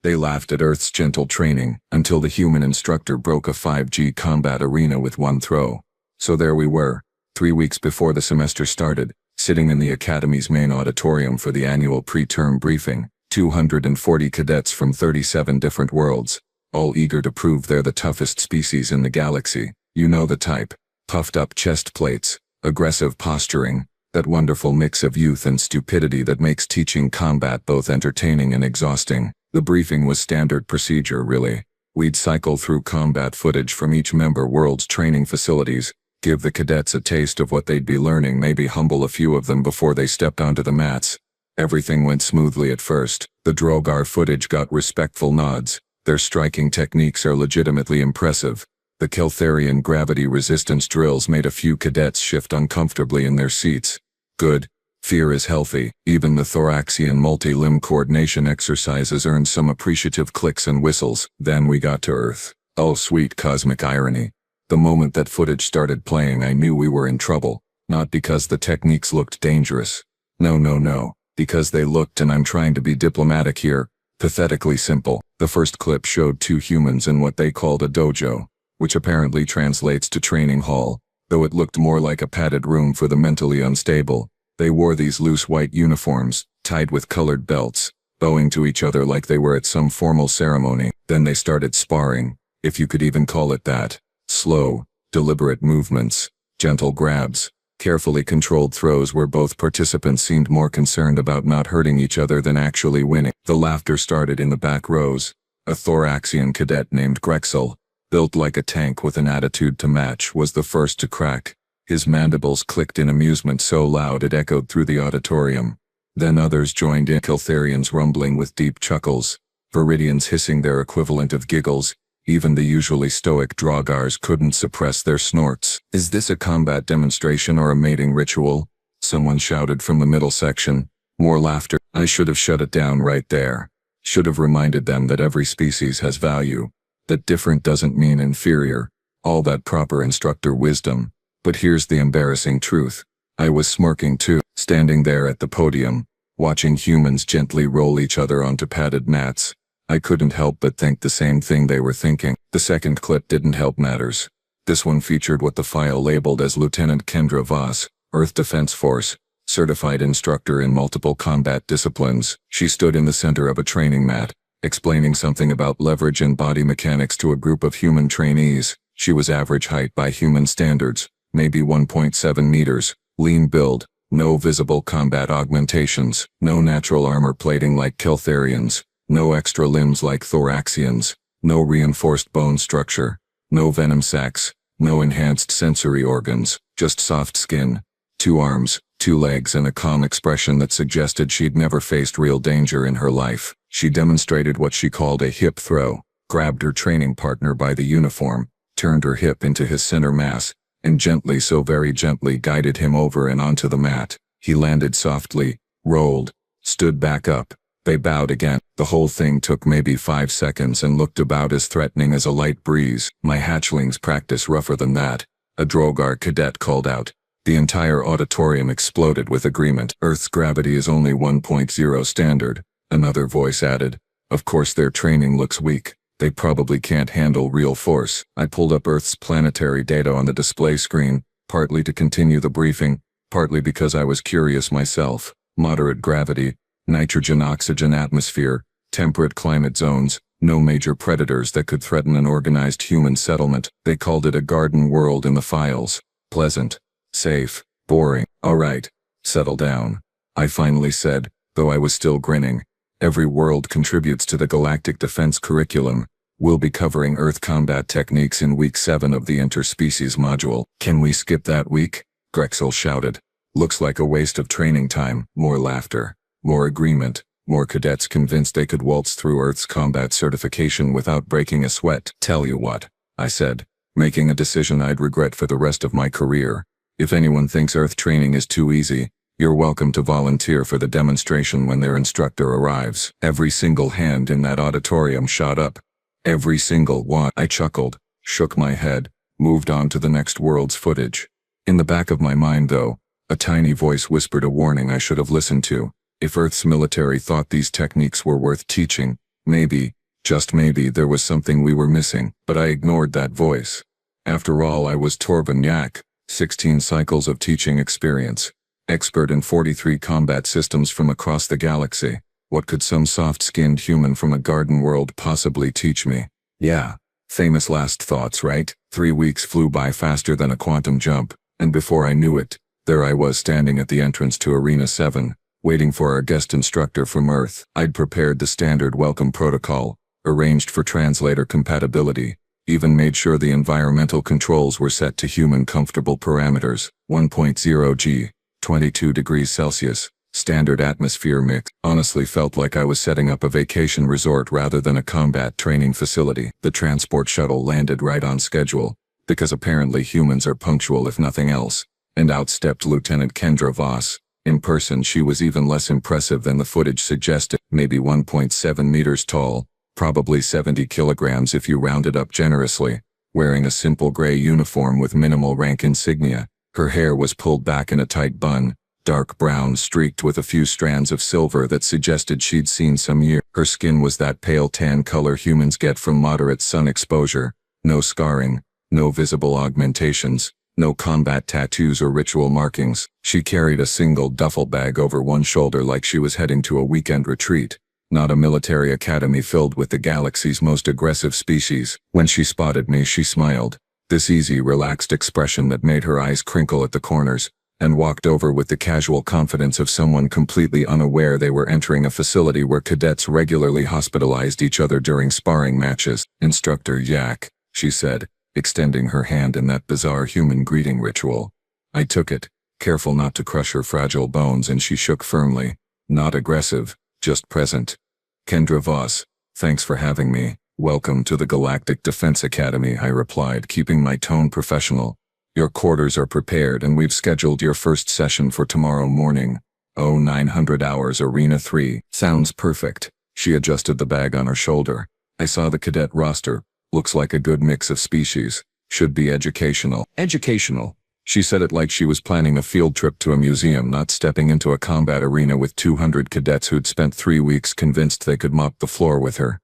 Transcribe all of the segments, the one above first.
They laughed at Earth's gentle training, until the human instructor broke a 5G combat arena with one throw. So there we were, 3 weeks before the semester started, sitting in the Academy's main auditorium for the annual pre-term briefing, 240 cadets from 37 different worlds, all eager to prove they're the toughest species in the galaxy. You know the type. Puffed up chest plates, aggressive posturing, that wonderful mix of youth and stupidity that makes teaching combat both entertaining and exhausting. The briefing was standard procedure, really. We'd cycle through combat footage from each member world's training facilities, give the cadets a taste of what they'd be learning, maybe humble a few of them before they stepped onto the mats. Everything went smoothly at first. The Drogar footage got respectful nods. Their striking techniques are legitimately impressive. The Keltharian gravity resistance drills made a few cadets shift uncomfortably in their seats. Good. Fear is healthy. Even the Thoraxian multi-limb coordination exercises earned some appreciative clicks and whistles. Then we got to Earth. Oh, sweet cosmic irony. The moment that footage started playing, I knew we were in trouble. Not because the techniques looked dangerous. No. Because they looked, and I'm trying to be diplomatic here, pathetically simple. The first clip showed 2 humans in what they called a dojo, which apparently translates to training hall, though it looked more like a padded room for the mentally unstable. They wore these loose white uniforms, tied with colored belts, bowing to each other like they were at some formal ceremony. Then they started sparring, if you could even call it that. Slow, deliberate movements, gentle grabs, carefully controlled throws where both participants seemed more concerned about not hurting each other than actually winning. The laughter started in the back rows. A Thoraxian cadet named Grexel, built like a tank with an attitude to match, was the first to crack. His mandibles clicked in amusement so loud it echoed through the auditorium. Then others joined in, Keltharians rumbling with deep chuckles, Viridians hissing their equivalent of giggles. Even the usually stoic Drogars couldn't suppress their snorts. "Is this a combat demonstration or a mating ritual?" someone shouted from the middle section. More laughter. I should have shut it down right there. Should have reminded them that every species has value. That different doesn't mean inferior. All that proper instructor wisdom. But here's the embarrassing truth. I was smirking too, standing there at the podium, watching humans gently roll each other onto padded mats. I couldn't help but think the same thing they were thinking. The second clip didn't help matters. This one featured what the file labeled as Lieutenant Kendra Voss, Earth Defense Force, certified instructor in multiple combat disciplines. She stood in the center of a training mat, explaining something about leverage and body mechanics to a group of human trainees. She was average height by human standards, maybe 1.7 meters, lean build, no visible combat augmentations, no natural armor plating like Keltharians, no extra limbs like Thoraxians, no reinforced bone structure, no venom sacs, no enhanced sensory organs, just soft skin, 2 arms, 2 legs, and a calm expression that suggested she'd never faced real danger in her life. She demonstrated what she called a hip throw, grabbed her training partner by the uniform, turned her hip into his center mass, and gently, so very gently, guided him over and onto the mat. He landed softly, rolled, stood back up. They bowed again. The whole thing took maybe 5 seconds and looked about as threatening as a light breeze. "My hatchlings practice rougher than that," a Drogar cadet called out. The entire auditorium exploded with agreement. "Earth's gravity is only 1.0 standard," another voice added. "Of course their training looks weak. They probably can't handle real force." I pulled up Earth's planetary data on the display screen, partly to continue the briefing, partly because I was curious myself. Moderate gravity, nitrogen-oxygen atmosphere, temperate climate zones, no major predators that could threaten an organized human settlement. They called it a garden world in the files. Pleasant, safe, boring. "All right, settle down," I finally said, though I was still grinning. "Every world contributes to the Galactic defense curriculum. We'll be covering Earth combat techniques in week 7 of the interspecies module." "Can we skip that week?" Grexel shouted. "Looks like a waste of training time." More laughter. More agreement, more cadets convinced they could waltz through Earth's combat certification without breaking a sweat. "Tell you what," I said, making a decision I'd regret for the rest of my career. "If anyone thinks Earth training is too easy, you're welcome to volunteer for the demonstration when their instructor arrives." Every single hand in that auditorium shot up. Every single one. I chuckled, shook my head, moved on to the next world's footage. In the back of my mind, though, a tiny voice whispered a warning I should have listened to. If Earth's military thought these techniques were worth teaching, Maybe, just maybe there was something we were missing, but I ignored that voice. After all, I was Torben Yak, 16 cycles of teaching experience, expert in 43 combat systems from across the galaxy. What could some soft-skinned human from a garden world possibly teach me? Yeah. Famous last thoughts, right? 3 weeks flew by faster than a quantum jump, and before I knew it, there I was standing at the entrance to Arena 7, waiting for our guest instructor from Earth. I'd prepared the standard welcome protocol, arranged for translator compatibility, even made sure the environmental controls were set to human comfortable parameters, 1.0 G, 22 degrees Celsius, standard atmosphere mix. Honestly felt like I was setting up a vacation resort rather than a combat training facility. The transport shuttle landed right on schedule, because apparently humans are punctual if nothing else, and out stepped Lieutenant Kendra Voss. In person she was even less impressive than the footage suggested, maybe 1.7 meters tall, probably 70 kilograms if you rounded up generously, wearing a simple gray uniform with minimal rank insignia. Her hair was pulled back in a tight bun, dark brown streaked with a few strands of silver that suggested she'd seen some years. Her skin was that pale tan color humans get from moderate sun exposure, no scarring, no visible augmentations, no combat tattoos or ritual markings. She carried a single duffel bag over one shoulder like she was heading to a weekend retreat, not a military academy filled with the galaxy's most aggressive species. When she spotted me, she smiled, this easy, relaxed expression that made her eyes crinkle at the corners, and walked over with the casual confidence of someone completely unaware they were entering a facility where cadets regularly hospitalized each other during sparring matches. Instructor Yak, she said, extending her hand in that bizarre human greeting ritual. I took it, careful not to crush her fragile bones, and she shook firmly. Not aggressive, just present. Kendra Voss, thanks for having me. Welcome to the Galactic Defense Academy, I replied, keeping my tone professional. Your quarters are prepared and we've scheduled your first session for tomorrow morning. 0900 hours, Arena 3. Sounds perfect. She adjusted the bag on her shoulder. I saw the cadet roster. Looks like a good mix of species. Should be educational. Educational. She said it like she was planning a field trip to a museum, not stepping into a combat arena with 200 cadets who'd spent 3 weeks convinced they could mop the floor with her.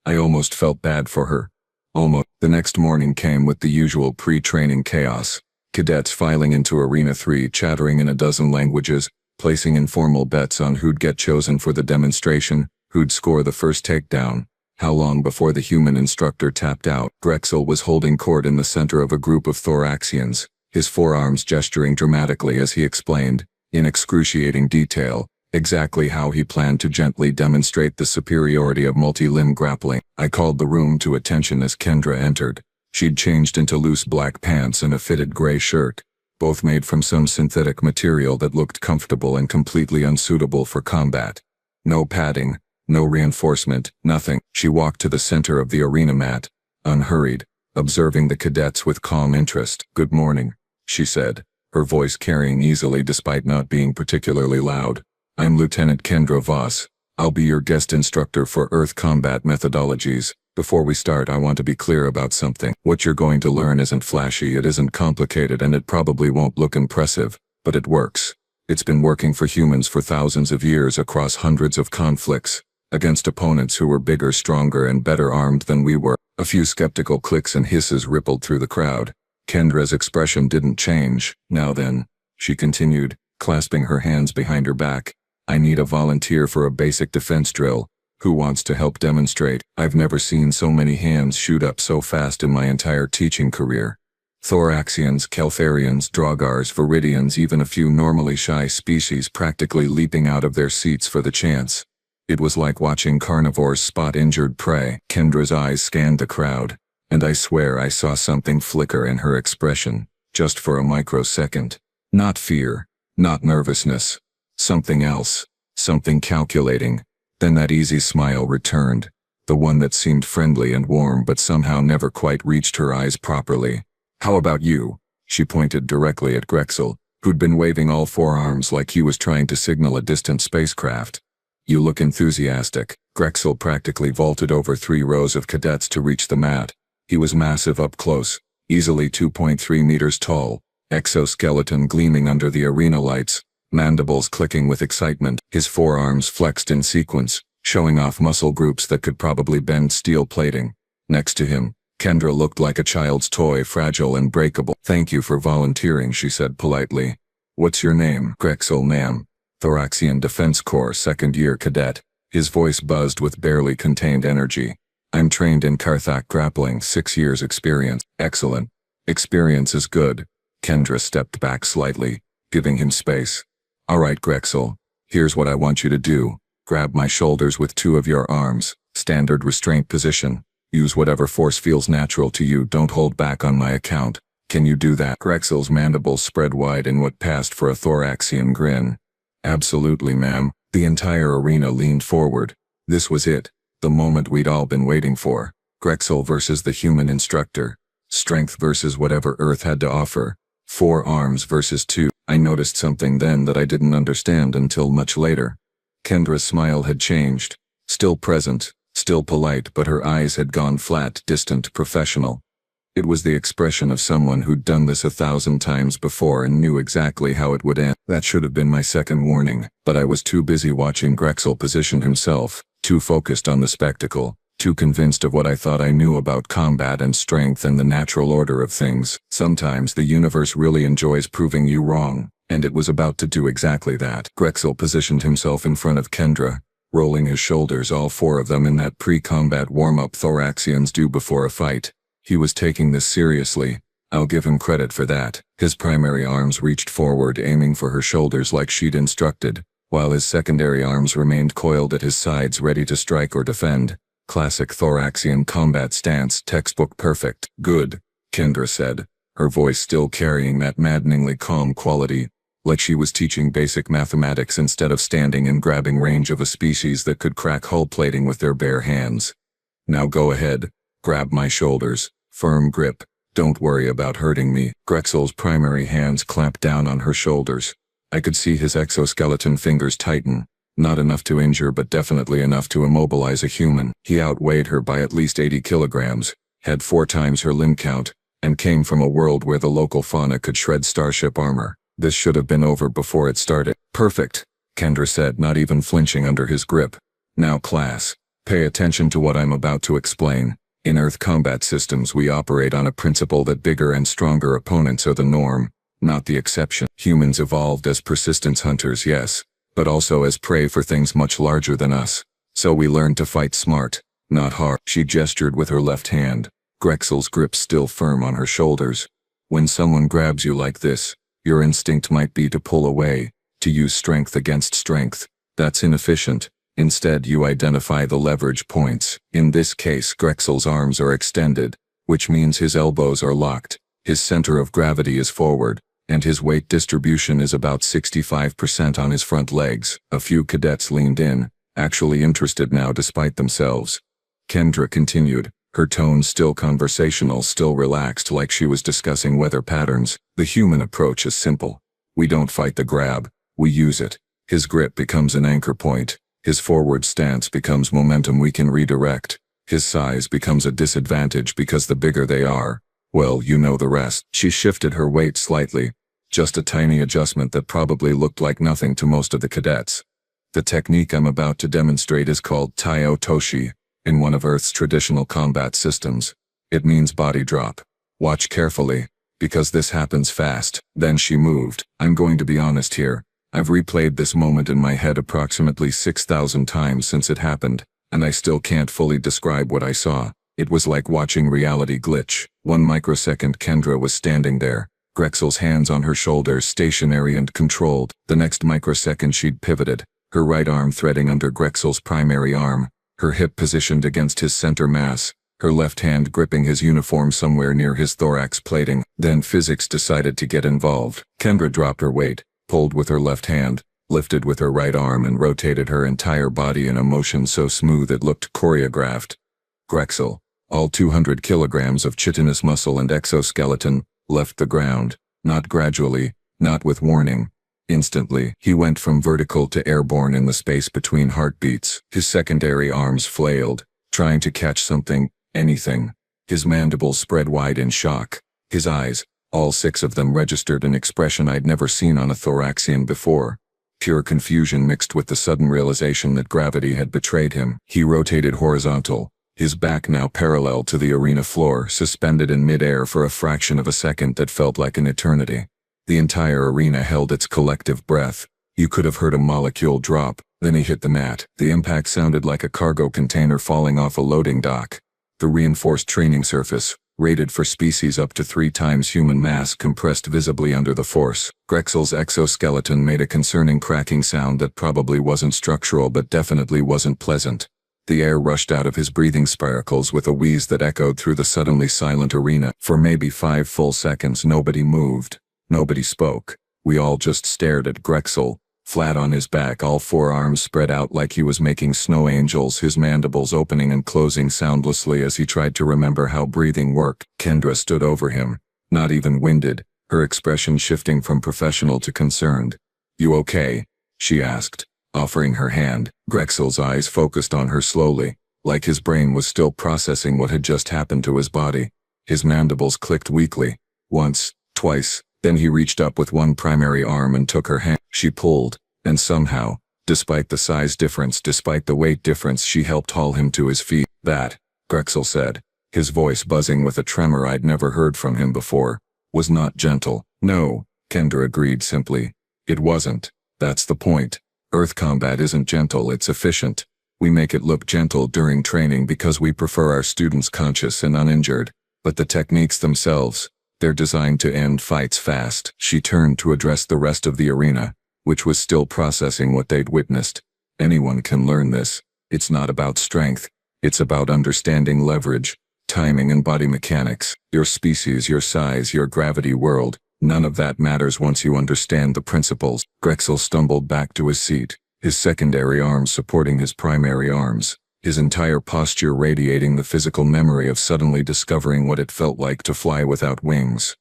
I almost felt bad for her. Almost. The next morning came with the usual pre-training chaos. Cadets filing into Arena 3, chattering in a dozen languages, placing informal bets on who'd get chosen for the demonstration, who'd score the first takedown, how long before the human instructor tapped out. Grexel was holding court in the center of a group of Thoraxians, his forearms gesturing dramatically as he explained, in excruciating detail, exactly how he planned to gently demonstrate the superiority of multi-limb grappling. I called the room to attention as Kendra entered. She'd changed into loose black pants and a fitted gray shirt, both made from some synthetic material that looked comfortable and completely unsuitable for combat. No padding, no reinforcement, nothing. She walked to the center of the arena mat, unhurried, observing the cadets with calm interest. Good morning, she said, her voice carrying easily despite not being particularly loud. I'm Lieutenant Kendra Voss. I'll be your guest instructor for Earth combat methodologies. Before we start, I want to be clear about something. What you're going to learn isn't flashy, it isn't complicated, and it probably won't look impressive, but it works. It's been working for humans for thousands of years across hundreds of conflicts, against opponents who were bigger, stronger, and better armed than we were. A few skeptical clicks and hisses rippled through the crowd. Kendra's expression didn't change. Now then, she continued, clasping her hands behind her back, I need a volunteer for a basic defense drill. Who wants to help demonstrate? I've never seen so many hands shoot up so fast in my entire teaching career. Thoraxians, Keltharians, Draugars, Viridians, even a few normally shy species practically leaping out of their seats for the chance. It was like watching carnivores spot injured prey. Kendra's eyes scanned the crowd, and I swear I saw something flicker in her expression, just for a microsecond. Not fear, not nervousness. Something else, something calculating. Then that easy smile returned, the one that seemed friendly and warm but somehow never quite reached her eyes properly. How about you? She pointed directly at Grexel, who'd been waving all four arms like he was trying to signal a distant spacecraft. You look enthusiastic. Grexel practically vaulted over 3 rows of cadets to reach the mat. He was massive up close, easily 2.3 meters tall, exoskeleton gleaming under the arena lights, mandibles clicking with excitement, his forearms flexed in sequence, showing off muscle groups that could probably bend steel plating. Next to him, Kendra looked like a child's toy, fragile and breakable. "Thank you for volunteering," she said politely. "What's your name?" "Grexel, ma'am. Thoraxian Defense Corps, second-year cadet." His voice buzzed with barely contained energy. "I'm trained in Karthak grappling, 6 years experience." "Excellent. Experience is good." Kendra stepped back slightly, giving him space. "All right, Grexel. Here's what I want you to do. Grab my shoulders with 2 of your arms. Standard restraint position. Use whatever force feels natural to you. Don't hold back on my account. Can you do that?" Grexel's mandibles spread wide in what passed for a thoraxian grin. "Absolutely, ma'am." The entire arena leaned forward. This was it. The moment we'd all been waiting for. Grexel versus the human instructor. Strength versus whatever Earth had to offer. 4 arms versus 2. I noticed something then that I didn't understand until much later. Kendra's smile had changed. Still present, still polite, but her eyes had gone flat, distant, professional. It was the expression of someone who'd done this 1,000 times before and knew exactly how it would end. That should have been my second warning, but I was too busy watching Grexel position himself, too focused on the spectacle, too convinced of what I thought I knew about combat and strength and the natural order of things. Sometimes the universe really enjoys proving you wrong, and it was about to do exactly that. Grexel positioned himself in front of Kendra, rolling his shoulders, all 4 of them in that pre-combat warm-up thoraxians do before a fight. He was taking this seriously. I'll give him credit for that. His primary arms reached forward, aiming for her shoulders like she'd instructed, while his secondary arms remained coiled at his sides, ready to strike or defend. Classic thoraxian combat stance, textbook perfect. "Good," Kendra said, her voice still carrying that maddeningly calm quality, like she was teaching basic mathematics instead of standing in grabbing range of a species that could crack hull plating with their bare hands. "Now go ahead. Grab my shoulders. Firm grip. Don't worry about hurting me." Grexel's primary hands clamped down on her shoulders. I could see his exoskeleton fingers tighten. Not enough to injure, but definitely enough to immobilize a human. He outweighed her by at least 80 kilograms, had 4 times her limb count, and came from a world where the local fauna could shred starship armor. This should have been over before it started. "Perfect," Kendra said, not even flinching under his grip. "Now class, pay attention to what I'm about to explain. In Earth combat systems, we operate on a principle that bigger and stronger opponents are the norm, not the exception. Humans evolved as persistence hunters, yes, but also as prey for things much larger than us. So we learned to fight smart, not hard." She gestured with her left hand, Grexel's grip still firm on her shoulders. "When someone grabs you like this, your instinct might be to pull away, to use strength against strength. That's inefficient. Instead, you identify the leverage points. In this case, Grexel's arms are extended, which means his elbows are locked, his center of gravity is forward, and his weight distribution is about 65% on his front legs. A few cadets leaned in, actually interested now despite themselves. Kendra continued, her tone still conversational, still relaxed, like she was discussing weather patterns. "The human approach is simple. We don't fight the grab, we use it. His grip becomes an anchor point. His forward stance becomes momentum we can redirect. His size becomes a disadvantage because the bigger they are, well, you know the rest." She shifted her weight slightly, just a tiny adjustment that probably looked like nothing to most of the cadets. "The technique I'm about to demonstrate is called Taio Toshi, in one of Earth's traditional combat systems. It means body drop. Watch carefully, because this happens fast." Then she moved. I'm going to be honest here. I've replayed this moment in my head approximately 6,000 times since it happened, and I still can't fully describe what I saw. It was like watching reality glitch. 1 microsecond Kendra was standing there, Grexel's hands on her shoulders, stationary and controlled. The next microsecond she'd pivoted, her right arm threading under Grexel's primary arm, her hip positioned against his center mass, her left hand gripping his uniform somewhere near his thorax plating. Then physics decided to get involved. Kendra dropped her weight, pulled with her left hand, lifted with her right arm, and rotated her entire body in a motion so smooth it looked choreographed. Grexel, all 200 kilograms of chitinous muscle and exoskeleton, left the ground, not gradually, not with warning. Instantly, he went from vertical to airborne in the space between heartbeats. His secondary arms flailed, trying to catch something, anything. His mandibles spread wide in shock. His eyes, all 6 of them, registered an expression I'd never seen on a thoraxian before. Pure confusion mixed with the sudden realization that gravity had betrayed him. He rotated horizontal, his back now parallel to the arena floor, suspended in midair for a fraction of a second that felt like an eternity. The entire arena held its collective breath. You could have heard a molecule drop. Then he hit the mat. The impact sounded like a cargo container falling off a loading dock. The reinforced training surface, rated for species up to 3 times human mass, compressed visibly under the force. Grexel's exoskeleton made a concerning cracking sound that probably wasn't structural but definitely wasn't pleasant. The air rushed out of his breathing spiracles with a wheeze that echoed through the suddenly silent arena. For maybe 5 full seconds nobody moved. Nobody spoke. We all just stared at Grexel, flat on his back, all 4 arms spread out like he was making snow angels, his mandibles opening and closing soundlessly as he tried to remember how breathing worked. Kendra stood over him, not even winded, her expression shifting from professional to concerned. "You okay?" she asked, offering her hand. Grexel's eyes focused on her slowly, like his brain was still processing what had just happened to his body. His mandibles clicked weakly. Once, twice. Then he reached up with one primary arm and took her hand. She pulled, and somehow, despite the size difference, despite the weight difference, she helped haul him to his feet. "That," Grexel said, his voice buzzing with a tremor I'd never heard from him before, "was not gentle." "No," Kendra agreed simply. "It wasn't. That's the point. Earth combat isn't gentle, it's efficient. We make it look gentle during training because we prefer our students conscious and uninjured. But the techniques themselves, they're designed to end fights fast." She turned to address the rest of the arena, which was still processing what they'd witnessed. "Anyone can learn this. It's not about strength. It's about understanding leverage, timing and body mechanics. Your species, your size, your gravity world, none of that matters once you understand the principles." Grexel stumbled back to his seat, his secondary arms supporting his primary arms, his entire posture radiating the physical memory of suddenly discovering what it felt like to fly without wings.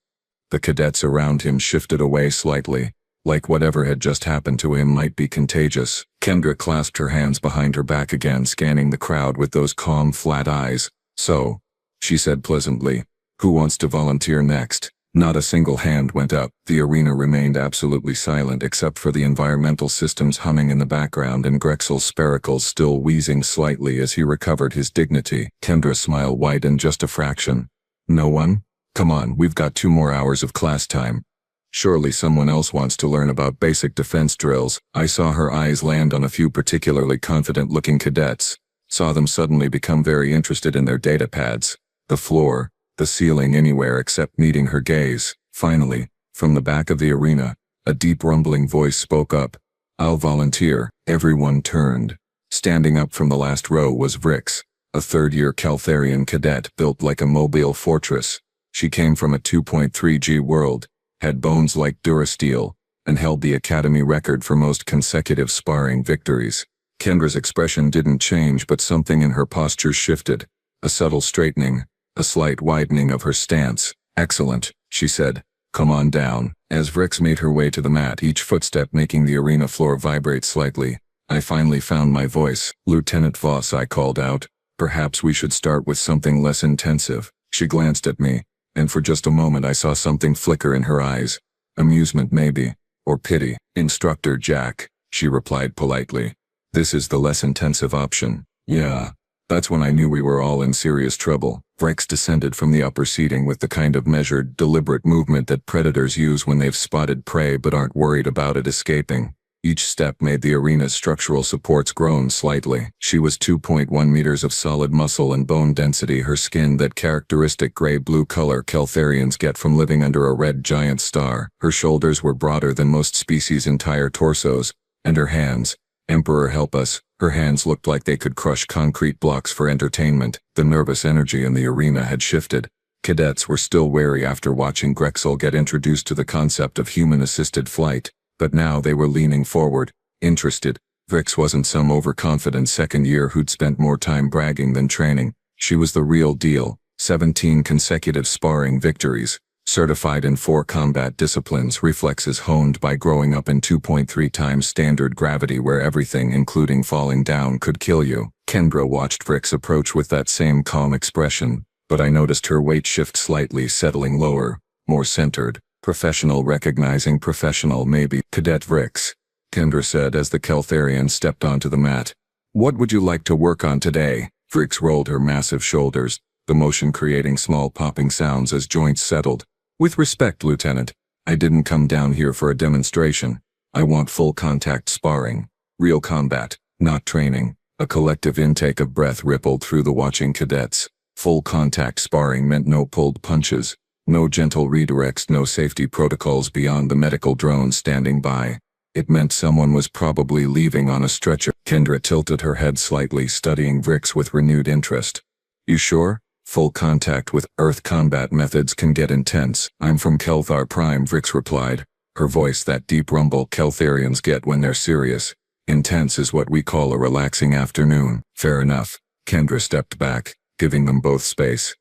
The cadets around him shifted away slightly, like whatever had just happened to him might be contagious. Kendra clasped her hands behind her back again, scanning the crowd with those calm, flat eyes. "So," she said pleasantly, "who wants to volunteer next?" Not a single hand went up. The arena remained absolutely silent except for the environmental systems humming in the background and Grexel's spiracles still wheezing slightly as he recovered his dignity. Kendra's smile widened just a fraction. "No one? Come on, we've got 2 more hours of class time. Surely someone else wants to learn about basic defense drills." I saw her eyes land on a few particularly confident-looking cadets, saw them suddenly become very interested in their data pads, the floor, the ceiling, anywhere except meeting her gaze. Finally, from the back of the arena, a deep rumbling voice spoke up. "I'll volunteer." Everyone turned. Standing up from the last row was Vrix, a 3rd-year Caltharian cadet built like a mobile fortress. She came from a 2.3G world, had bones like Durasteel, and held the academy record for most consecutive sparring victories. Kendra's expression didn't change, but something in her posture shifted. A subtle straightening, a slight widening of her stance. "Excellent," she said. "Come on down." As Vrix made her way to the mat, each footstep making the arena floor vibrate slightly, I finally found my voice. "Lieutenant Voss," I called out, "perhaps we should start with something less intensive." She glanced at me, and for just a moment I saw something flicker in her eyes. Amusement maybe, or pity. "Instructor Jack," she replied politely. "This is the less intensive option." "Yeah." That's when I knew we were all in serious trouble. Vrix descended from the upper seating with the kind of measured, deliberate movement that predators use when they've spotted prey but aren't worried about it escaping. Each step made the arena's structural supports groan slightly. She was 2.1 meters of solid muscle and bone density, her skin that characteristic gray-blue color Caltharians get from living under a red giant star. Her shoulders were broader than most species' entire torsos, and her hands, Emperor help us, her hands looked like they could crush concrete blocks for entertainment. The nervous energy in the arena had shifted. Cadets were still wary after watching Grexel get introduced to the concept of human-assisted flight, but now they were leaning forward, interested. Vrix wasn't some overconfident 2nd year who'd spent more time bragging than training. She was the real deal. 17 consecutive sparring victories. Certified in 4 combat disciplines, reflexes honed by growing up in 2.3 times standard gravity where everything, including falling down, could kill you. Kendra watched Vrix approach with that same calm expression, but I noticed her weight shift slightly, settling lower, more centered. Professional recognizing professional maybe. "Cadet Vrix, Kendra said as the Keltharian stepped onto the mat. What would you like to work on today? Vrix rolled her massive shoulders, the motion creating small popping sounds as joints settled. With respect, Lieutenant, I didn't come down here for a demonstration. I want full contact sparring. Real combat, not training. A collective intake of breath rippled through the watching cadets. Full contact sparring meant no pulled punches, no gentle redirects, no safety protocols beyond the medical drone standing by. It meant someone was probably leaving on a stretcher. Kendra tilted her head slightly, studying Vrix with renewed interest. You sure? Full contact with Earth combat methods can get intense. I'm from Kelthar Prime, Vrix replied, her voice that deep rumble Keltharians get when they're serious. Intense is what we call a relaxing afternoon. Fair enough. Kendra stepped back, giving them both space.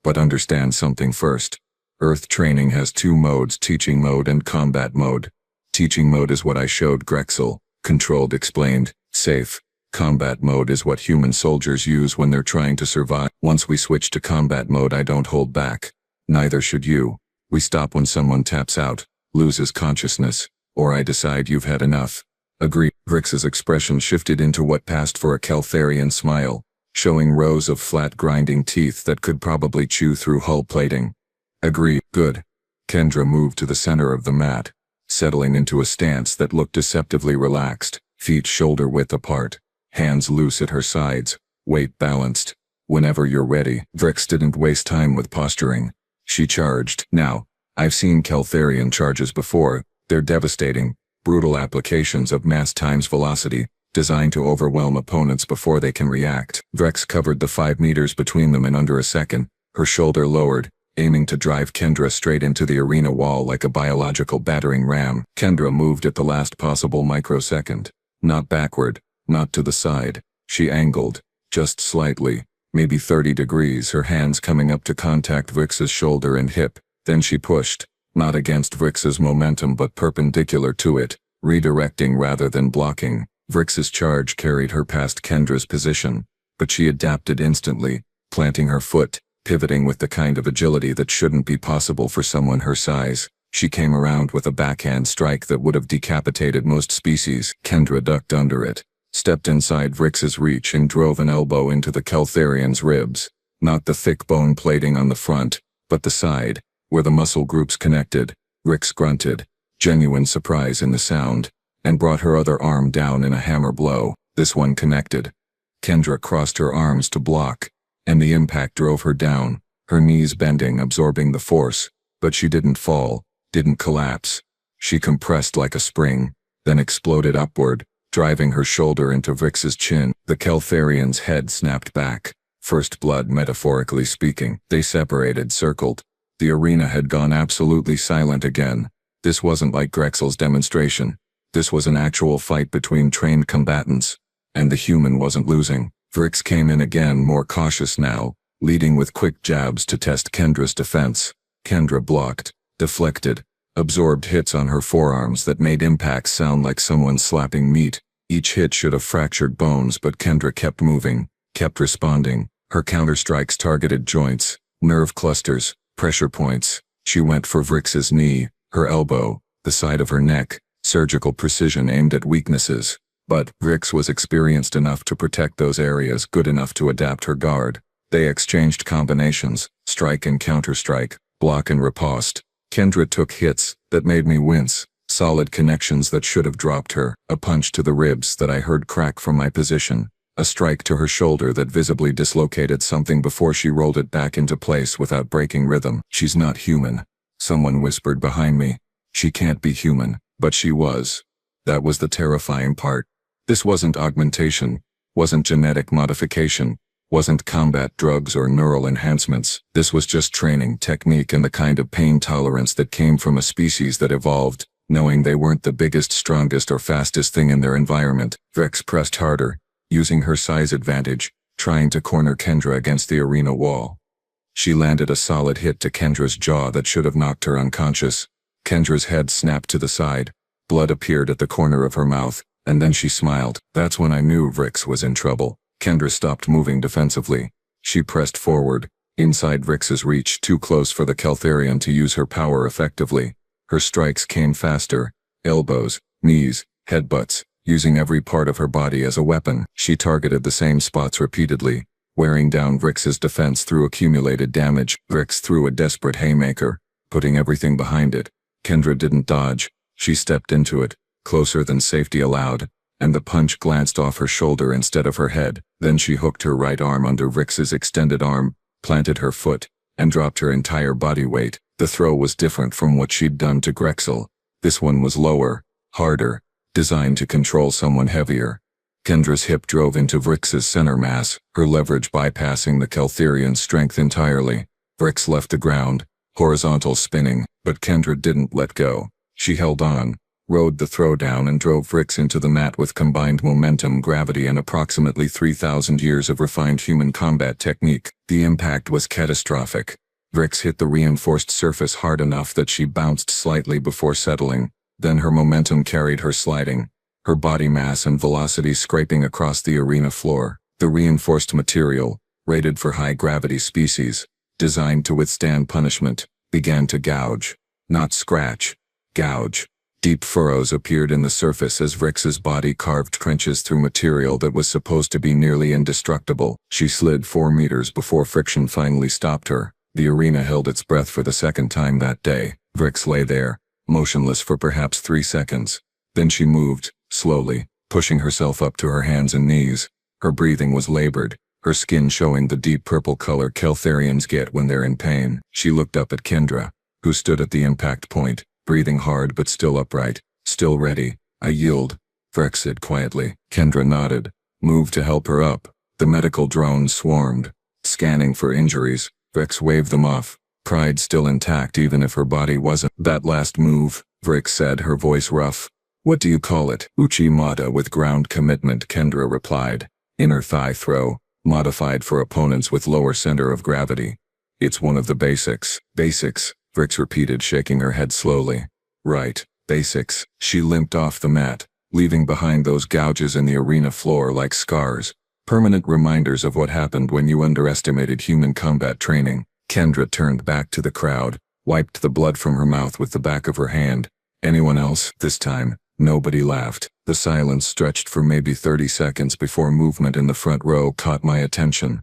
But understand something first. Earth training has two modes, teaching mode and combat mode. Teaching mode is what I showed Grexel, Controlled explained. Safe. Combat mode is what human soldiers use when they're trying to survive. Once we switch to combat mode, I don't hold back. Neither should you. We stop when someone taps out, loses consciousness, or I decide you've had enough. Agree. Vrix's expression shifted into what passed for a Keltharian smile, showing rows of flat grinding teeth that could probably chew through hull plating. Agree. Good. Kendra moved to the center of the mat, settling into a stance that looked deceptively relaxed, feet shoulder-width apart, hands loose at her sides, weight balanced. Whenever you're ready. Vrix didn't waste time with posturing. She charged. Now, I've seen Keltharian charges before. They're devastating, brutal applications of mass times velocity, designed to overwhelm opponents before they can react. Vrix covered the 5 meters between them in under a second, her shoulder lowered, aiming to drive Kendra straight into the arena wall like a biological battering ram. Kendra moved at the last possible microsecond. Not backward, not to the side. She angled, just slightly, maybe 30 degrees, her hands coming up to contact Vrix's shoulder and hip. Then she pushed, not against Vrix's momentum but perpendicular to it, redirecting rather than blocking. Vrix's charge carried her past Kendra's position, but she adapted instantly, planting her foot, pivoting with the kind of agility that shouldn't be possible for someone her size. She came around with a backhand strike that would have decapitated most species. Kendra ducked under it, stepped inside Vrix's reach and drove an elbow into the Keltharian's ribs. Not the thick bone plating on the front, but the side, where the muscle groups connected. Vrix grunted, genuine surprise in the sound, and brought her other arm down in a hammer blow. This one connected. Kendra crossed her arms to block, and the impact drove her down, her knees bending, absorbing the force. But she didn't fall, didn't collapse. She compressed like a spring, then exploded upward, driving her shoulder into Vrix's chin. The Keltharian's head snapped back. First blood, metaphorically speaking. They separated, circled. The arena had gone absolutely silent again. This wasn't like Grexel's demonstration. This was an actual fight between trained combatants. And the human wasn't losing. Vrix came in again, more cautious now, leading with quick jabs to test Kendra's defense. Kendra blocked, deflected, absorbed hits on her forearms that made impacts sound like someone slapping meat. Each hit should have fractured bones, but Kendra kept moving, kept responding. Her counterstrikes targeted joints, nerve clusters, pressure points. She went for Vrix's knee, her elbow, the side of her neck, surgical precision aimed at weaknesses. But Vrix was experienced enough to protect those areas, good enough to adapt her guard. They exchanged combinations, strike and counterstrike, block and riposte. Kendra took hits that made me wince, solid connections that should have dropped her, a punch to the ribs that I heard crack from my position, a strike to her shoulder that visibly dislocated something before she rolled it back into place without breaking rhythm. She's not human, someone whispered behind me. She can't be human, but she was. That was the terrifying part. This wasn't augmentation, wasn't genetic modification, wasn't combat drugs or neural enhancements. This was just training, technique, and the kind of pain tolerance that came from a species that evolved, knowing they weren't the biggest, strongest, or fastest thing in their environment. Vrix pressed harder, using her size advantage, trying to corner Kendra against the arena wall. She landed a solid hit to Kendra's jaw that should have knocked her unconscious. Kendra's head snapped to the side. Blood appeared at the corner of her mouth. And then she smiled. That's when I knew Vrix was in trouble. Kendra stopped moving defensively. She pressed forward, inside Vrix's reach, too close for the Keltharian to use her power effectively. Her strikes came faster, elbows, knees, Headbutts, using every part of her body as a weapon. She targeted the same spots repeatedly, wearing down Vrix's defense through accumulated damage. Vrix threw a desperate haymaker, putting everything behind it. Kendra didn't dodge. She stepped into it, closer than safety allowed, and the punch glanced off her shoulder instead of her head. Then she hooked her right arm under Vrix's extended arm, planted her foot, and dropped her entire body weight. The throw was different from what she'd done to Grexel. This one was lower, harder, designed to control someone heavier. Kendra's hip drove into Vrix's center mass, her leverage bypassing the Keltherian's strength entirely. Vrix left the ground, horizontal spinning, but Kendra didn't let go. She held on, rode the throw down and drove Vrix into the mat with combined momentum, gravity and approximately 3,000 years of refined human combat technique. The impact was catastrophic. Vrix hit the reinforced surface hard enough that she bounced slightly before settling. Then her momentum carried her sliding, her body mass and velocity scraping across the arena floor. The reinforced material, rated for high-gravity species, designed to withstand punishment, began to gouge. Not scratch. Gouge. Deep furrows appeared in the surface as Vrix's body carved trenches through material that was supposed to be nearly indestructible. She slid 4 meters before friction finally stopped her. The arena held its breath for the second time that day. Vrix lay there, motionless for perhaps 3 seconds. Then she moved, slowly, pushing herself up to her hands and knees. Her breathing was labored, her skin showing the deep purple color Keltherians get when they're in pain. She looked up at Kendra, who stood at the impact point, breathing hard but still upright, still ready. "I yield," Vrix said quietly. Kendra nodded, moved to help her up. The medical drones swarmed, scanning for injuries. Vrix waved them off, pride still intact even if her body wasn't. "That last move," Vrix said, her voice rough. "What do you call it?" "Uchimata with ground commitment," Kendra replied. "Inner thigh throw, modified for opponents with lower center of gravity. It's one of the basics." "Basics," Vrix repeated, shaking her head slowly. "Right, basics." She limped off the mat, leaving behind those gouges in the arena floor like scars. Permanent reminders of what happened when you underestimated human combat training. Kendra turned back to the crowd, wiped the blood from her mouth with the back of her hand. "Anyone else?" This time, nobody laughed. The silence stretched for maybe 30 seconds before movement in the front row caught my attention.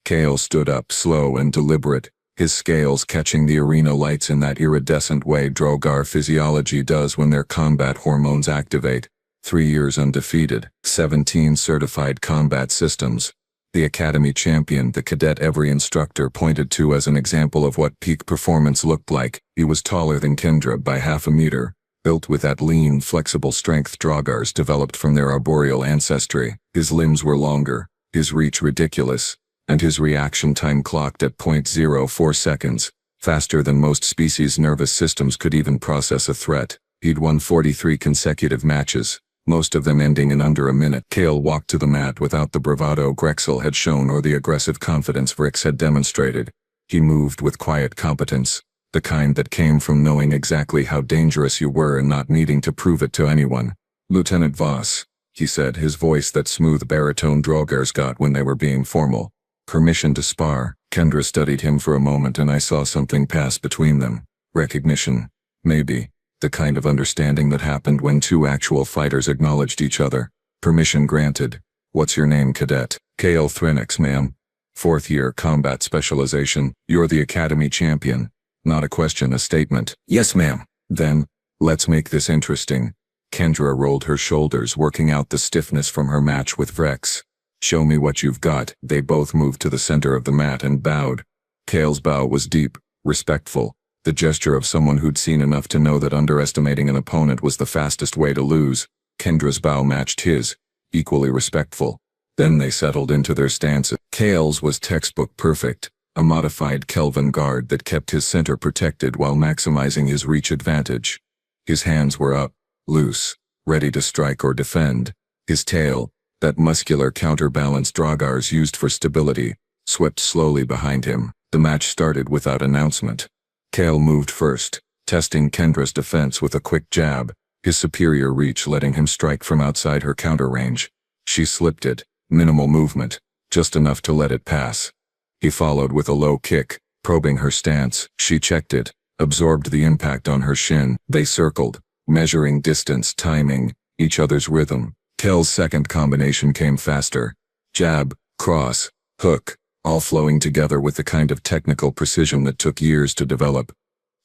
Kale stood up, slow and deliberate, his scales catching the arena lights in that iridescent way Drogar physiology does when their combat hormones activate. 3 years undefeated, 17 certified combat systems. The Academy champion, the cadet every instructor pointed to as an example of what peak performance looked like. He was taller than Kendra by half a meter, built with that lean, flexible strength Drogars developed from their arboreal ancestry. His limbs were longer, his reach ridiculous, and his reaction time clocked at 0.04 seconds, faster than most species' nervous systems could even process a threat. He'd won 43 consecutive matches, most of them ending in under a minute. Kale walked to the mat without the bravado Grexel had shown or the aggressive confidence Vrix had demonstrated. He moved with quiet competence, the kind that came from knowing exactly how dangerous you were and not needing to prove it to anyone. "Lieutenant Voss," he said, his voice that smooth baritone Drogars got when they were being formal. "Permission to spar." Kendra studied him for a moment and I saw something pass between them. Recognition. Maybe. The kind of understanding that happened when 2 actual fighters acknowledged each other. "Permission granted. What's your name, cadet?" "Kale Threnix, ma'am. 4th year combat specialization. You're the Academy champion." Not a question, a statement. "Yes, ma'am." "Then, let's make this interesting." Kendra rolled her shoulders, working out the stiffness from her match with Vrix. "Show me what you've got." They both moved to the center of the mat and bowed. Kale's bow was deep, respectful, the gesture of someone who'd seen enough to know that underestimating an opponent was the fastest way to lose. Kendra's bow matched his, equally respectful. Then they settled into their stances. Kale's was textbook perfect, a modified Kelvin guard that kept his center protected while maximizing his reach advantage. His hands were up, loose, ready to strike or defend. His tail, that muscular counterbalance Drogars used for stability, swept slowly behind him. The match started without announcement. Kale moved first, testing Kendra's defense with a quick jab, his superior reach letting him strike from outside her counter range. She slipped it, minimal movement, just enough to let it pass. He followed with a low kick, probing her stance. She checked it, absorbed the impact on her shin. They circled, measuring distance, timing, each other's rhythm. Kale's second combination came faster. Jab, cross, hook, all flowing together with the kind of technical precision that took years to develop.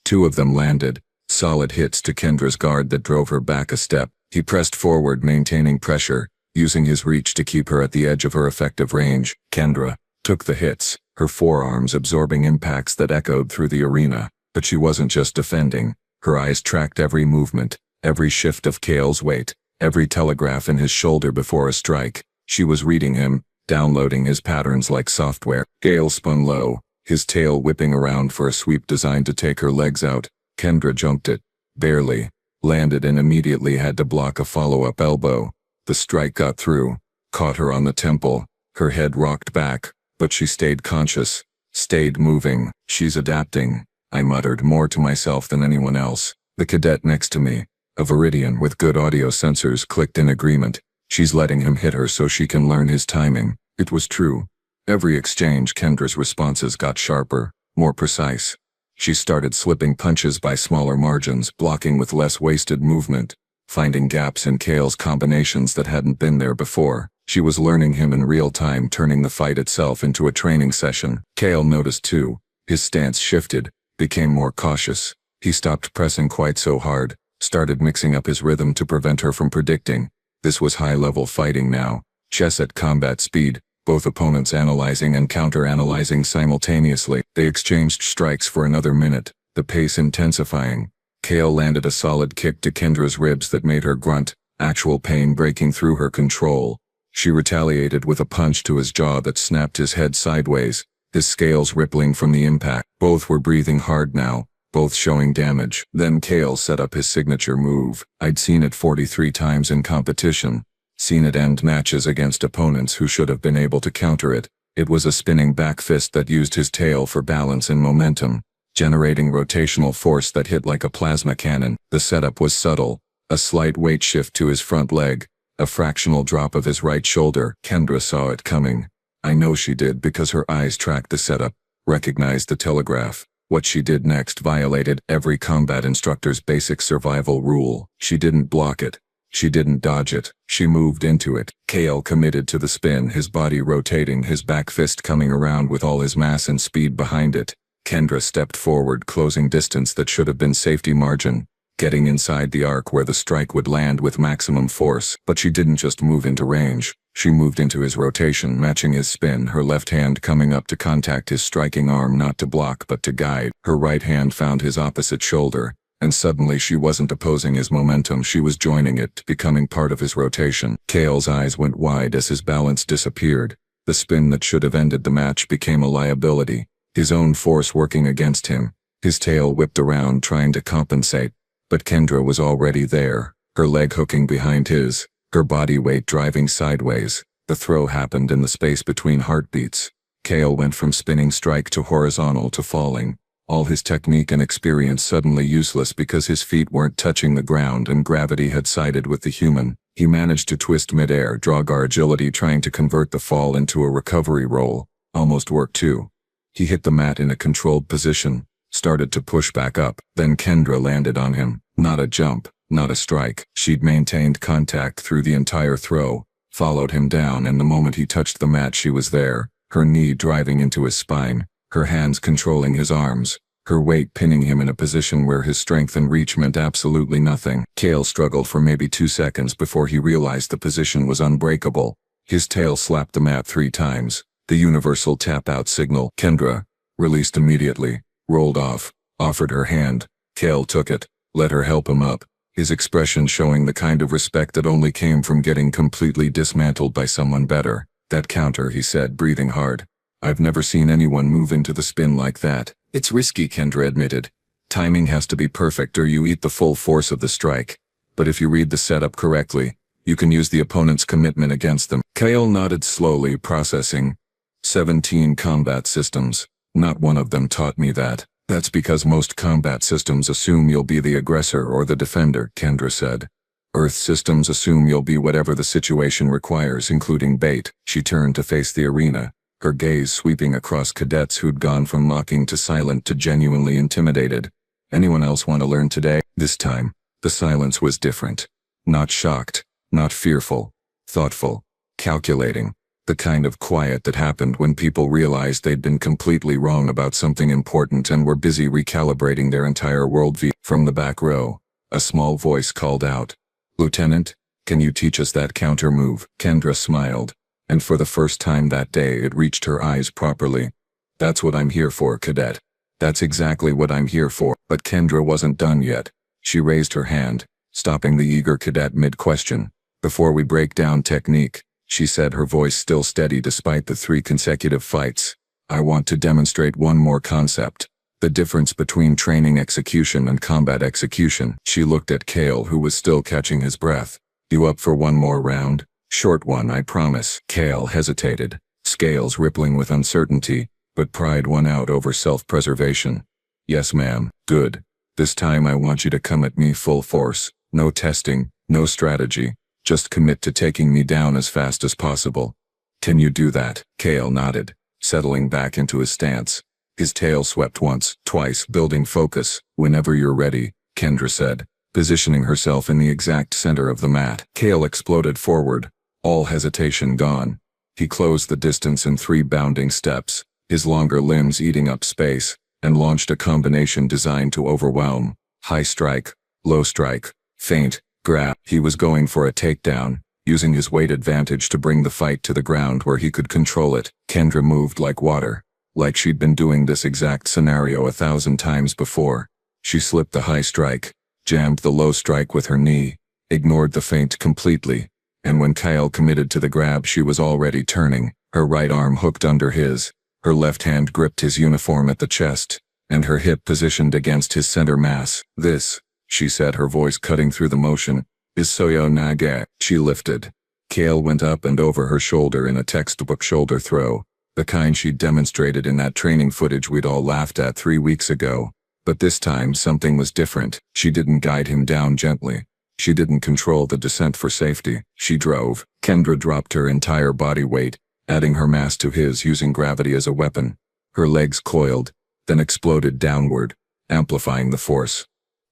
Two of them landed, solid hits to Kendra's guard that drove her back a step. He pressed forward, maintaining pressure, using his reach to keep her at the edge of her effective range. Kendra took the hits, her forearms absorbing impacts that echoed through the arena. But she wasn't just defending. Her eyes tracked every movement, every shift of Kale's weight, every telegraph in his shoulder before a strike. She was reading him, downloading his patterns like software. Kale spun low, his tail whipping around for a sweep designed to take her legs out. Kendra jumped it, barely, landed and immediately had to block a follow-up elbow. The strike got through, caught her on the temple. Her head rocked back, but she stayed conscious, stayed moving. She's adapting, I muttered, more to myself than anyone else. The cadet next to me, a Viridian with good audio sensors, clicked in agreement. She's letting him hit her so she can learn his timing. It was true. Every exchange, Kendra's responses got sharper, more precise. She started slipping punches by smaller margins, blocking with less wasted movement, finding gaps in Kale's combinations that hadn't been there before. She was learning him in real time, turning the fight itself into a training session. Kale noticed too. His stance shifted, became more cautious. He stopped pressing quite so hard, started mixing up his rhythm to prevent her from predicting. This was high-level fighting now, chess at combat speed, both opponents analyzing and counter-analyzing simultaneously. They exchanged strikes for another minute, the pace intensifying. Kale landed a solid kick to Kendra's ribs that made her grunt, actual pain breaking through her control. She retaliated with a punch to his jaw that snapped his head sideways, his scales rippling from the impact. Both were breathing hard now, both showing damage. Then Kale set up his signature move. I'd seen it 43 times in competition, seen it end matches against opponents who should have been able to counter it. It was a spinning back fist that used his tail for balance and momentum, generating rotational force that hit like a plasma cannon. The setup was subtle, a slight weight shift to his front leg, a fractional drop of his right shoulder. Kendra saw it coming. I know she did because her eyes tracked the setup, recognized the telegraph. What she did next violated every combat instructor's basic survival rule. She didn't block it. She didn't dodge it. She moved into it. Kale committed to the spin, his body rotating, his back fist coming around with all his mass and speed behind it. Kendra stepped forward, closing distance that should have been safety margin, getting inside the arc where the strike would land with maximum force. But she didn't just move into range. She moved into his rotation, matching his spin, her left hand coming up to contact his striking arm, not to block but to guide. Her right hand found his opposite shoulder, and suddenly she wasn't opposing his momentum, she was joining it, becoming part of his rotation. Kale's eyes went wide as his balance disappeared. The spin that should have ended the match became a liability, his own force working against him. His tail whipped around, trying to compensate, but Kendra was already there, her leg hooking behind his, her body weight driving sideways. The throw happened in the space between heartbeats. Kale went from spinning strike to horizontal to falling, all his technique and experience suddenly useless because his feet weren't touching the ground and gravity had sided with the human. He managed to twist midair, Dragar agility trying to convert the fall into a recovery roll. Almost worked too. He hit the mat in a controlled position, started to push back up. Then Kendra landed on him. Not a jump, not a strike. She'd maintained contact through the entire throw, followed him down, and the moment he touched the mat she was there, her knee driving into his spine, her hands controlling his arms, her weight pinning him in a position where his strength and reach meant absolutely nothing. Kale struggled for maybe 2 seconds before he realized the position was unbreakable. His tail slapped the mat 3 times, the universal tap-out signal. Kendra, released immediately, rolled off, offered her hand. Kale took it, let her help him up, his expression showing the kind of respect that only came from getting completely dismantled by someone better. That counter, he said, breathing hard. I've never seen anyone move into the spin like that. It's risky, Kendra admitted. Timing has to be perfect or you eat the full force of the strike. But if you read the setup correctly, you can use the opponent's commitment against them. Kale nodded slowly, processing. 17 combat systems. Not one of them taught me that. That's because most combat systems assume you'll be the aggressor or the defender, Kendra said. Earth systems assume you'll be whatever the situation requires, including bait. She turned to face the arena, her gaze sweeping across cadets who'd gone from mocking to silent to genuinely intimidated. Anyone else want to learn today? This time, the silence was different. Not shocked, not fearful, thoughtful, calculating. The kind of quiet that happened when people realized they'd been completely wrong about something important and were busy recalibrating their entire worldview. From the back row, a small voice called out, "Lieutenant, can you teach us that counter move?" Kendra smiled, and for the first time that day it reached her eyes properly. "That's what I'm here for, Cadet. That's exactly what I'm here for." But Kendra wasn't done yet. She raised her hand, stopping the eager cadet mid-question. "Before we break down technique," she said, her voice still steady despite the 3 consecutive fights, "I want to demonstrate one more concept. The difference between training execution and combat execution." She looked at Kale, who was still catching his breath. "You up for one more round? Short one, I promise." Kale hesitated, scales rippling with uncertainty, but pride won out over self-preservation. "Yes, ma'am." "Good. This time I want you to come at me full force. No testing, no strategy. Just commit to taking me down as fast as possible. Can you do that?" Kale nodded, settling back into his stance. His tail swept once, twice, building focus. "Whenever you're ready," Kendra said, positioning herself in the exact center of the mat. Kale exploded forward, all hesitation gone. He closed the distance in 3 bounding steps, his longer limbs eating up space, and launched a combination designed to overwhelm. High strike, low strike, feint, grab. He was going for a takedown, using his weight advantage to bring the fight to the ground where he could control it. Kendra moved like water, like she'd been doing this exact scenario 1,000 times before. She slipped the high strike, jammed the low strike with her knee, ignored the feint completely, and when Kyle committed to the grab she was already turning, her right arm hooked under his, her left hand gripped his uniform at the chest, and her hip positioned against his center mass. "This," she said, her voice cutting through the motion, "is Soyo Nage." She lifted. Kale went up and over her shoulder in a textbook shoulder throw, the kind she'd demonstrated in that training footage we'd all laughed at 3 weeks ago. But this time something was different. She didn't guide him down gently. She didn't control the descent for safety. She drove. Kendra dropped her entire body weight, adding her mass to his using gravity as a weapon. Her legs coiled, then exploded downward, amplifying the force.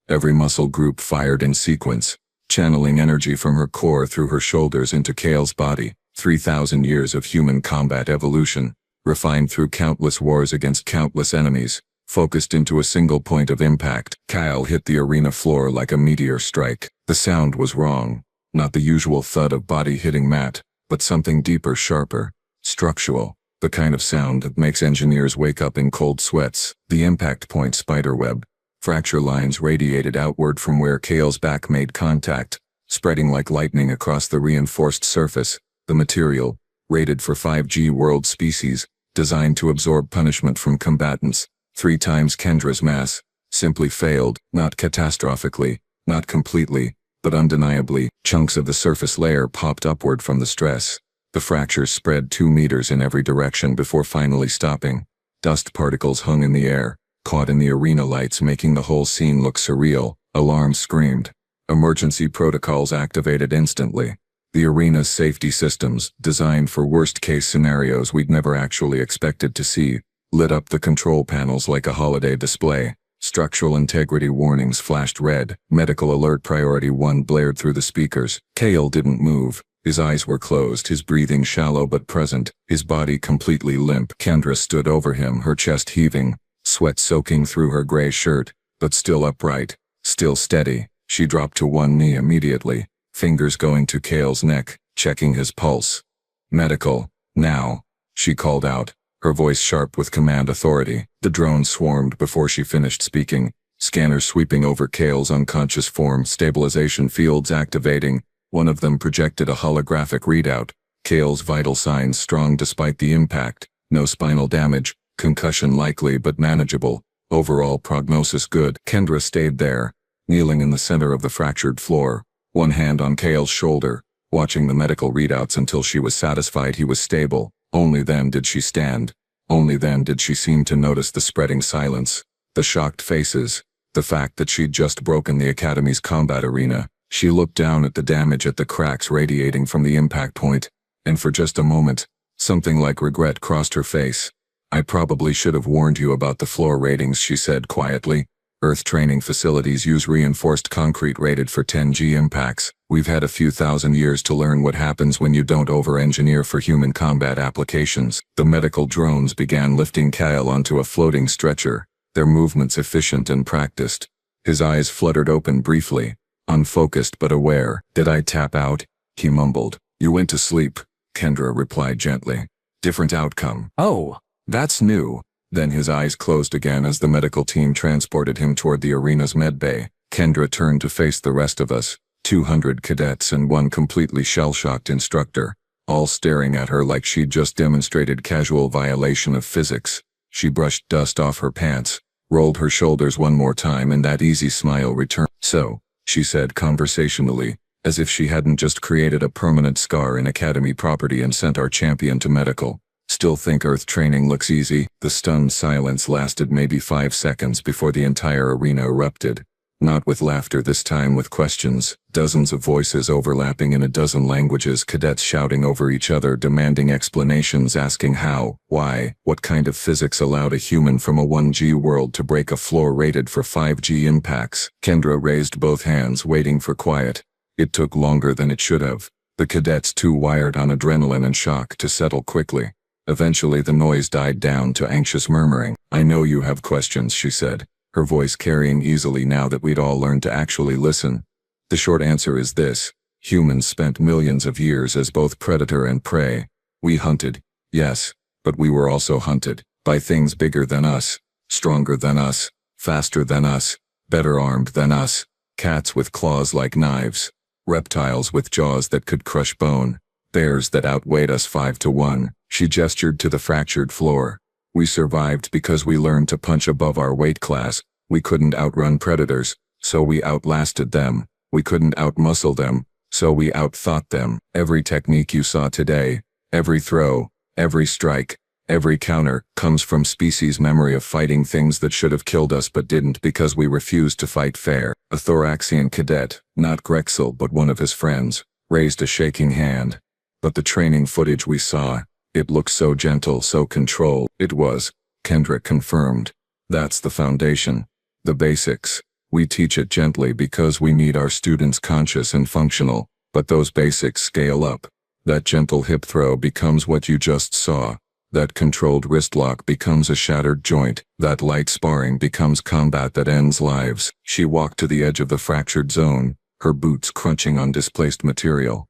Every muscle group fired in sequence, channeling energy from her core through her shoulders into Kale's body. 3,000 years of human combat evolution, refined through countless wars against countless enemies, focused into a single point of impact. Kyle hit the arena floor like a meteor strike. The sound was wrong. Not the usual thud of body hitting mat, but something deeper, sharper, structural. The kind of sound that makes engineers wake up in cold sweats. The impact point spiderweb. Fracture lines radiated outward from where Kale's back made contact, spreading like lightning across the reinforced surface. The material, rated for 5G world species, designed to absorb punishment from combatants, 3 times Kendra's mass, simply failed, not catastrophically, not completely, but undeniably. Chunks of the surface layer popped upward from the stress. The fractures spread 2 meters in every direction before finally stopping. Dust particles hung in the air, caught in the arena lights, making the whole scene look surreal. Alarms screamed. Emergency protocols activated instantly. The arena's safety systems, designed for worst-case scenarios we'd never actually expected to see, lit up the control panels like a holiday display. Structural integrity warnings flashed red. Medical alert priority 1 blared through the speakers. Kale didn't move. His eyes were closed, his breathing shallow but present, his body completely limp. Kendra stood over him, her chest heaving, sweat soaking through her gray shirt, but still upright, still steady. She dropped to one knee immediately, fingers going to Kale's neck, checking his pulse. "Medical, now," she called out, her voice sharp with command authority. The drone swarmed before she finished speaking, scanners sweeping over Kale's unconscious form, stabilization fields activating. One of them projected a holographic readout. Kale's vital signs strong despite the impact. No spinal damage, concussion likely but manageable. Overall prognosis good. Kendra stayed there, kneeling in the center of the fractured floor, one hand on Kale's shoulder, watching the medical readouts until she was satisfied he was stable. Only then did she stand. Only then did she seem to notice the spreading silence, the shocked faces, the fact that she'd just broken the Academy's combat arena. She looked down at the damage at the cracks radiating from the impact point, and for just a moment, something like regret crossed her face. "I probably should have warned you about the floor ratings," she said quietly. Earth training facilities use reinforced concrete rated for 10G impacts. We've had a few thousand years to learn what happens when you don't over-engineer for human combat applications. The medical drones began lifting Kyle onto a floating stretcher, their movements efficient and practiced. His eyes fluttered open briefly, unfocused but aware. "Did I tap out?" he mumbled. "You went to sleep," Kendra replied gently. "Different outcome." "Oh, "That's new." Then his eyes closed again as the medical team transported him toward the arena's medbay. Kendra turned to face the rest of us, 200 cadets and one completely shell-shocked instructor, all staring at her like she'd just demonstrated casual violation of physics. She brushed dust off her pants, rolled her shoulders one more time, and that easy smile returned. "So," she said conversationally, as if she hadn't just created a permanent scar in Academy property and sent our champion to medical. "Still think Earth training looks easy?" The stunned silence lasted maybe 5 seconds before the entire arena erupted. Not with laughter this time, with questions, dozens of voices overlapping in a dozen languages, cadets shouting over each other, demanding explanations, asking how, why, what kind of physics allowed a human from a 1G world to break a floor rated for 5G impacts. Kendra raised both hands, waiting for quiet. It took longer than it should have. The cadets, too wired on adrenaline and shock, to settle quickly. Eventually the noise died down to anxious murmuring. "I know you have questions," she said, her voice carrying easily now that we'd all learned to actually listen. "The short answer is this. Humans spent millions of years as both predator and prey. We hunted, yes, but we were also hunted by things bigger than us, stronger than us, faster than us, better armed than us. Cats with claws like knives, reptiles with jaws that could crush bone, bears that outweighed us 5-to-1. She gestured to the fractured floor. "We survived because we learned to punch above our weight class. We couldn't outrun predators, so we outlasted them. We couldn't outmuscle them, so we outthought them. Every technique you saw today, every throw, every strike, every counter, comes from species' memory of fighting things that should have killed us but didn't because we refused to fight fair." A Thoraxian cadet, not Grexel but one of his friends, raised a shaking hand. "But the training footage we saw, it looked so gentle, so controlled." "It was," Kendrick confirmed. "That's the foundation. The basics. We teach it gently because we need our students conscious and functional, but those basics scale up. That gentle hip throw becomes what you just saw. That controlled wrist lock becomes a shattered joint. That light sparring becomes combat that ends lives." She walked to the edge of the fractured zone, her boots crunching on displaced material.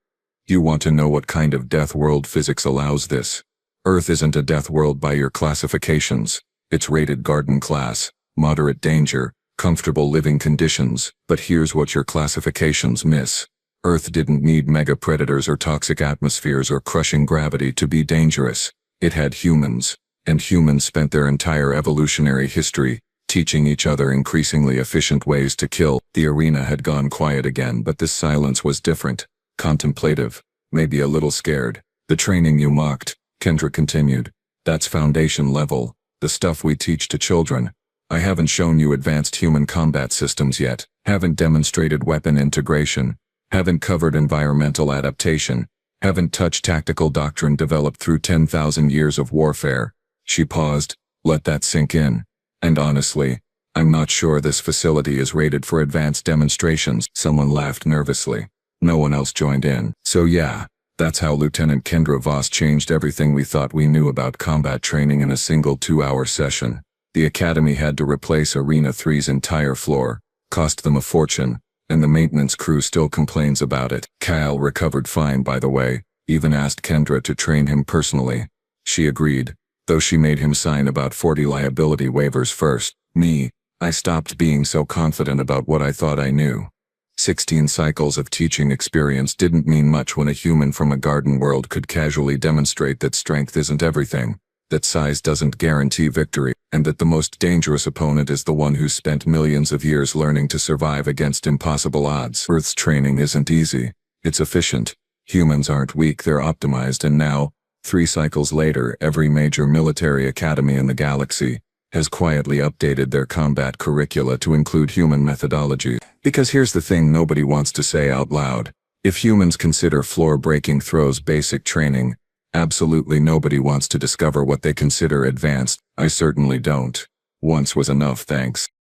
"You want to know what kind of Deathworld physics allows this? Earth isn't a Deathworld by your classifications. It's rated garden class, moderate danger, comfortable living conditions. But here's what your classifications miss. Earth didn't need mega predators or toxic atmospheres or crushing gravity to be dangerous. It had humans, and humans spent their entire evolutionary history teaching each other increasingly efficient ways to kill." The arena had gone quiet again, but this silence was different. Contemplative, maybe a little scared. "The training you mocked," Kendra continued, "that's foundation level, the stuff we teach to children. I haven't shown you advanced human combat systems yet, haven't demonstrated weapon integration, haven't covered environmental adaptation, haven't touched tactical doctrine developed through 10,000 years of warfare." She paused, let that sink in. "And honestly, I'm not sure this facility is rated for advanced demonstrations." Someone laughed nervously. No one else joined in. "So yeah, that's how Lieutenant Kendra Voss changed everything we thought we knew about combat training in a single 2-hour session. The Academy had to replace Arena 3's entire floor, cost them a fortune, and the maintenance crew still complains about it. Kyle recovered fine, by the way, even asked Kendra to train him personally. She agreed, though she made him sign about 40 liability waivers first. Me, I stopped being so confident about what I thought I knew. 16 cycles of teaching experience didn't mean much when a human from a garden world could casually demonstrate that strength isn't everything, that size doesn't guarantee victory, and that the most dangerous opponent is the one who spent millions of years learning to survive against impossible odds. Earth's training isn't easy. It's efficient. Humans aren't weak, they're optimized, and now, 3 cycles later, every major military academy in the galaxy has quietly updated their combat curricula to include human methodology. Because here's the thing nobody wants to say out loud. If humans consider floor-breaking throws basic training, absolutely nobody wants to discover what they consider advanced. I certainly don't. Once was enough, thanks.